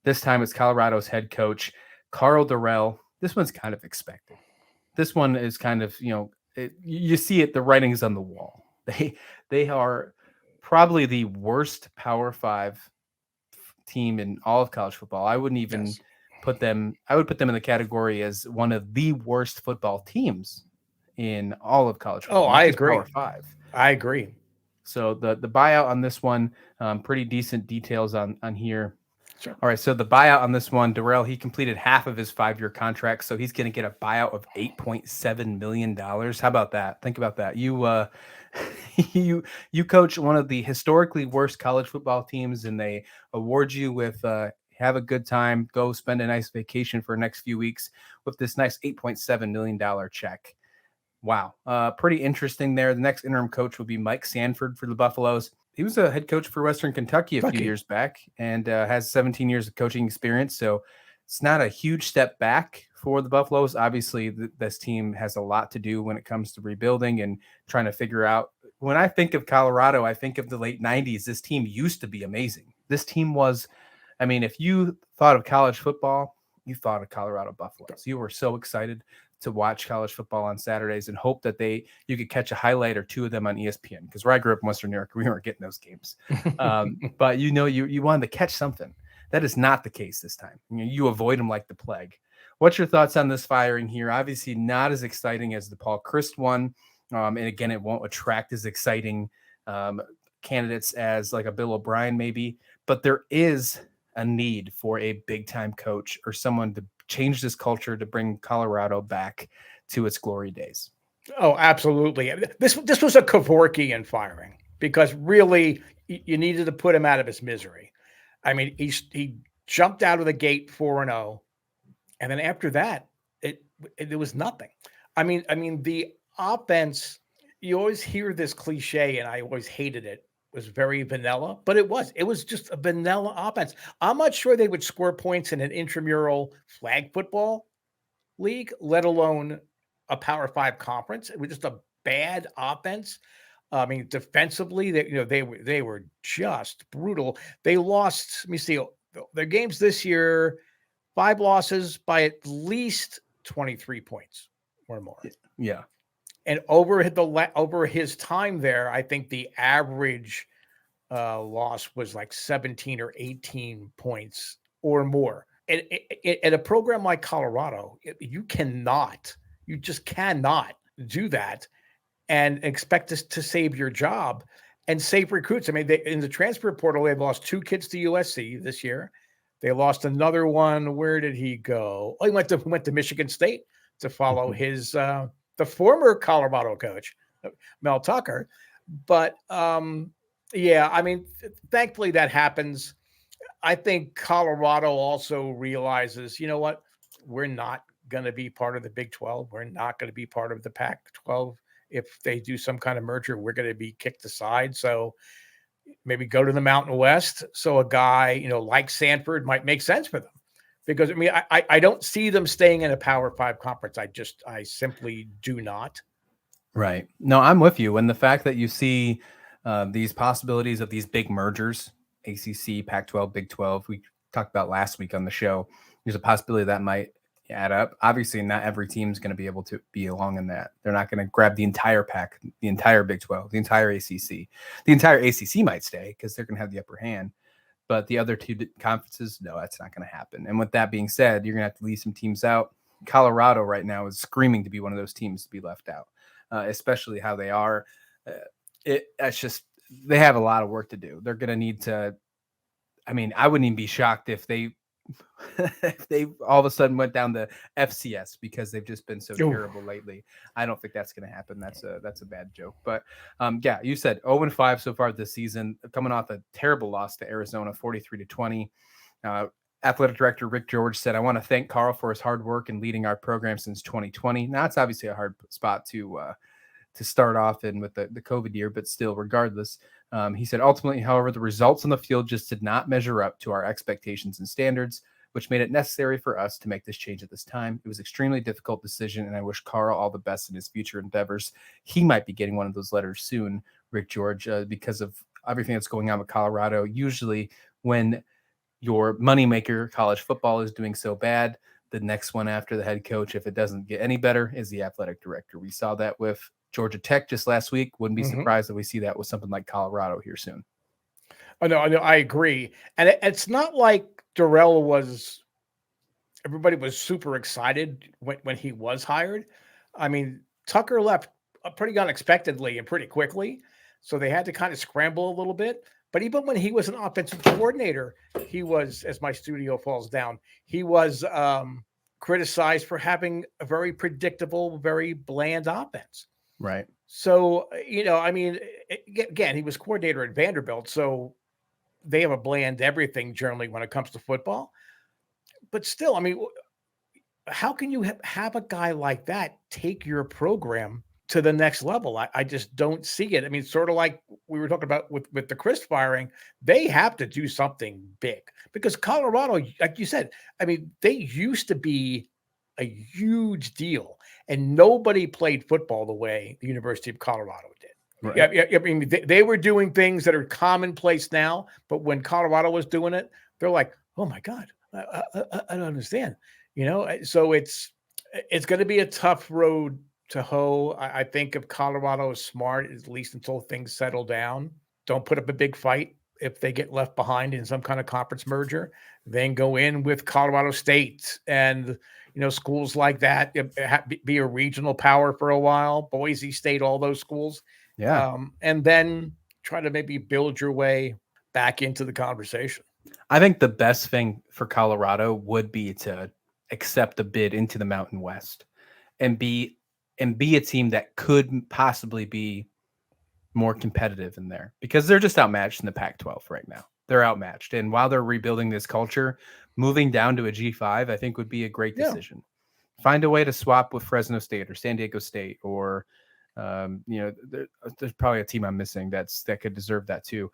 This time it's Colorado's head coach, Karl Dorrell. This one's kind of expected. This one is kind of, you see it, the writing's on the wall. They are probably the worst Power 5 team in all of college football. I wouldn't even Yes. I would put them in the category as one of the worst football teams in all of college Oh, football, I not just agree. Power 5. I agree. So the buyout on this one, pretty decent details on here. Sure. All right, so the buyout on this one, Darrell, he completed half of his 5-year contract, so he's going to get a buyout of $8.7 million. How about that? Think about that. You coach one of the historically worst college football teams, and they award you with have a good time, go spend a nice vacation for the next few weeks with this nice $8.7 million check. Wow. Pretty interesting there. The next interim coach will be Mike Sanford for the Buffaloes. He was a head coach for Western Kentucky a few Lucky. years back and has 17 years of coaching experience. So it's not a huge step back for the Buffaloes. Obviously, this team has a lot to do when it comes to rebuilding and trying to figure out. When I think of Colorado, I think of the late 90s. This team used to be amazing. This team was, I mean, if you thought of college football, you thought of Colorado Buffaloes. You were so excited to watch college football on Saturdays and hope that you could catch a highlight or two of them on ESPN. Because where I grew up in Western New York, we weren't getting those games. But you wanted to catch something. That is not the case this time. You avoid them like the plague. What's your thoughts on this firing here? Obviously, not as exciting as the Paul Chryst one. And again, it won't attract as exciting candidates as like a Bill O'Brien, maybe. But there is a need for a big time coach or someone to change this culture to bring Colorado back to its glory days. Oh, absolutely. This was a Kevorkian firing because really you needed to put him out of his misery. I mean, he jumped out of the gate 4-0, and then after that, it was nothing. I mean the offense. You always hear this cliche, and I always hated it. Was very vanilla, but it was just a vanilla offense. I'm not sure they would score points in an intramural flag football league, let alone a Power 5 conference. It was just a bad offense. I mean, defensively, they were just brutal. They lost. Let me see their games this year. 5 losses by at least 23 points or more. Yeah. And over his time there, I think the average loss was like 17 or 18 points or more. At a program like Colorado, you just cannot do that and expect to save your job and save recruits. I mean, in the transfer portal, they've lost 2 kids to USC this year. They lost another one. Where did he go? Oh, he went to Michigan State to follow his the former Colorado coach, Mel Tucker. But yeah, I mean, thankfully that happens. I think Colorado also realizes, you know what? We're not going to be part of the Big 12. We're not going to be part of the Pac 12. If they do some kind of merger, we're going to be kicked aside. So maybe go to the Mountain West. So a guy, like Sanford might make sense for them. Because, I mean, I don't see them staying in a Power 5 conference. I simply do not. Right. No, I'm with you. And the fact that you see these possibilities of these big mergers, ACC, Pac-12, Big 12, we talked about last week on the show, there's a possibility that might add up. Obviously, not every team's going to be able to be along in that. They're not going to grab the entire Pac, the entire Big 12, the entire ACC. The entire ACC might stay because they're going to have the upper hand. But the other 2 conferences, no, that's not going to happen. And with that being said, you're going to have to leave some teams out. Colorado right now is screaming to be one of those teams to be left out. Especially how they are. That's just, they have a lot of work to do. They're going to need to, I mean, I wouldn't even be shocked if they all of a sudden went down to FCS because they've just been so terrible lately. I don't think that's going to happen. That's a bad joke. But yeah, you said 0-5 so far this season, coming off a terrible loss to Arizona, 43-20. Athletic director Rick George said, "I want to thank Karl for his hard work in leading our program since 2020. Now, it's obviously a hard spot to start off in with the COVID year, but still, regardless, he said, ultimately, however, the results on the field just did not measure up to our expectations and standards, which made it necessary for us to make this change at this time. It was an extremely difficult decision, and I wish Karl all the best in his future endeavors. He might be getting one of those letters soon, Rick George, because of everything that's going on with Colorado. Usually when your moneymaker, college football, is doing so bad. The next one after the head coach, if it doesn't get any better, is the athletic director. We saw that with Georgia Tech just last week. Wouldn't be surprised if we see that with something like Colorado here soon. I know, I agree. And it's not like Dorrell everybody was super excited when he was hired. I mean, Tucker left pretty unexpectedly and pretty quickly. So they had to kind of scramble a little bit. But even when he was an offensive coordinator, he was, as my studio falls down, he was criticized for having a very predictable, very bland offense. Right. So, I mean, again, he was coordinator at Vanderbilt. So they have a bland everything generally when it comes to football. But still, I mean, how can you have a guy like that take your program to the next level? I just don't see it. I mean, sort of like we were talking about with the Chris firing, they have to do something big because Colorado, like you said, I mean, they used to be a huge deal and nobody played football the way the University of Colorado did. Right. Yeah, I mean, they were doing things that are commonplace now, but when Colorado was doing it, they're like, oh my God, I don't understand. So it's going to be a tough road to hoe. I think if Colorado is smart, at least until things settle down, don't put up a big fight if they get left behind in some kind of conference merger, then go in with Colorado State and, schools like that, be a regional power for a while, Boise State, all those schools. Yeah. And then try to maybe build your way back into the conversation. I think the best thing for Colorado would be to accept a bid into the Mountain West and be a team that could possibly be more competitive in there because they're just outmatched in the Pac-12 right now. They're outmatched. And while they're rebuilding this culture, moving down to a G5, I think would be a great decision. Yeah. Find a way to swap with Fresno State or San Diego State or there's probably a team I'm missing that could deserve that too.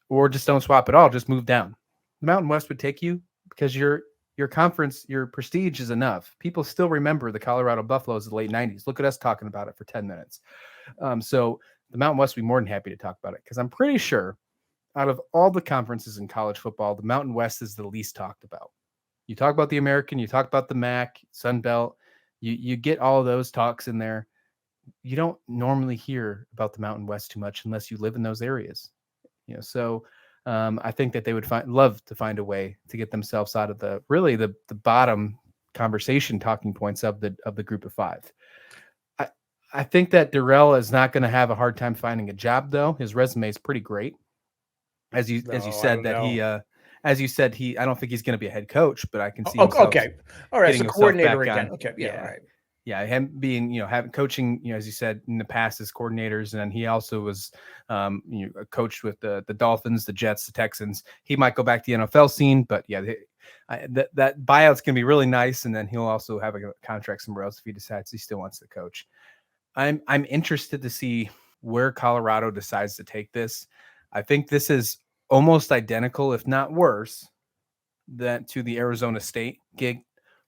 Or just don't swap at all. Just move down. The Mountain West would take you because your conference, your prestige is enough. People still remember the Colorado Buffaloes of the late 90s. Look at us talking about it for 10 minutes. So the Mountain West would be more than happy to talk about it because I'm pretty sure out of all the conferences in college football, the Mountain West is the least talked about. You talk about the American, you talk about the MAC, Sun Belt, you get all of those talks in there. You don't normally hear about the Mountain West too much unless you live in those areas. So I think that they would love to find a way to get themselves out of the bottom conversation talking points of the group of five. I think that Dorrell is not going to have a hard time finding a job, though. His resume is pretty great. As you said, I don't think he's going to be a head coach, but I can see himself. Okay. All right. So coordinator again. Okay. Yeah. All right. Yeah, him being, having coaching, as you said in the past as coordinators, and he also was, coached with the Dolphins, the Jets, the Texans. He might go back to the NFL scene, but yeah, that buyout's gonna be really nice, and then he'll also have a contract somewhere else if he decides he still wants to coach. I'm interested to see where Colorado decides to take this. I think this is almost identical, if not worse, than to the Arizona State gig,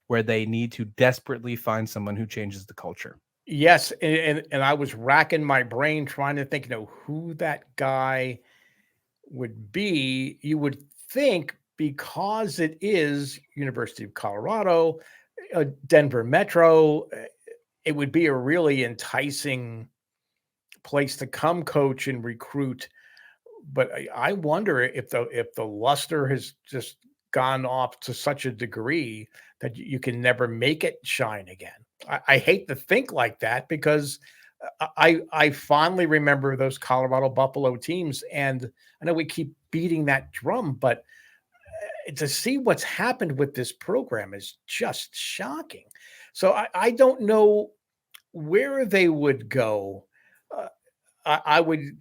where they need to desperately find someone who changes the culture. Yes, and I was racking my brain trying to think, who that guy would be. You would think because it is University of Colorado, Denver Metro, it would be a really enticing place to come coach and recruit. But I wonder if the luster has just gone off to such a degree that you can never make it shine again. I hate to think like that because I fondly remember those Colorado Buffalo teams, and I know we keep beating that drum, but to see what's happened with this program is just shocking. So I don't know where they would go. I would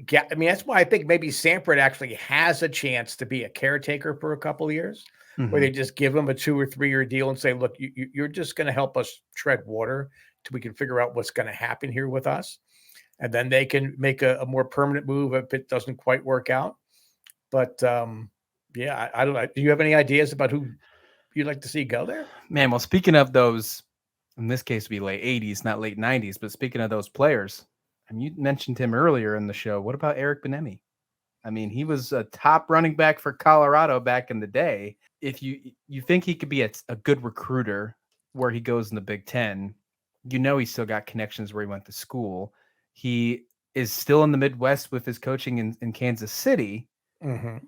get. I mean, that's why I think maybe Sanford actually has a chance to be a caretaker for a couple of years, where they just give him a 2 or 3 year deal and say, "Look, you're just going to help us tread water till we can figure out what's going to happen here with us," and then they can make a more permanent move if it doesn't quite work out. But yeah, I don't know. Do you have any ideas about who you'd like to see go there? Man, well, speaking of those, in this case, it'd be late 80s, not late 90s. But speaking of those players, and you mentioned him earlier in the show, what about Eric Bieniemy? I mean, he was a top running back for Colorado back in the day. If you think he could be a good recruiter where he goes in the Big Ten, he's still got connections where he went to school. He is still in the Midwest with his coaching in Kansas City. Mm-hmm.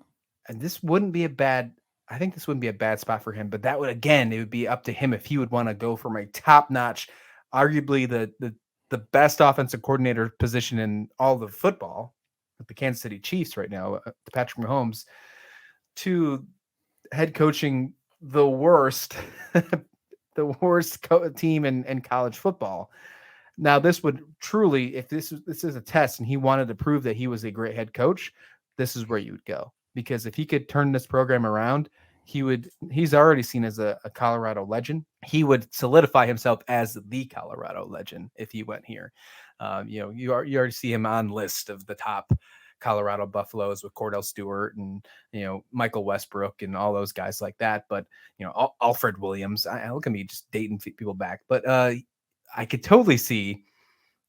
And this wouldn't be a bad, I think this wouldn't be a bad spot for him, but that would, again, it would be up to him if he would want to go from a top notch, arguably the best offensive coordinator position in all of football with the Kansas City Chiefs right now, to Patrick Mahomes, to head coaching the worst, the worst team in college football. Now, this would truly, if this is a test and he wanted to prove that he was a great head coach, this is where you would go. Because if he could turn this program around, he's already seen as a Colorado legend. He would solidify himself as the Colorado legend if he went here. You already see him on list of the top Colorado Buffaloes with Cordell Stewart and, Michael Westbrook and all those guys like that. But, Alfred Williams, I look at me just dating people back, but I could see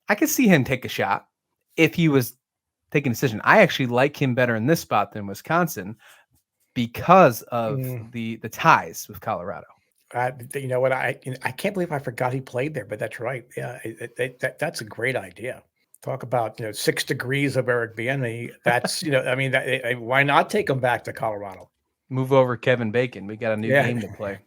him take a shot if he was taking a decision. I actually like him better in this spot than Wisconsin because of the ties with Colorado. You know what? I can't believe I forgot he played there, but that's right. Yeah, that's a great idea. Talk about 6 degrees of Eric Bieniemy. That's I mean, why not take him back to Colorado? Move over Kevin Bacon. We got a new game to play.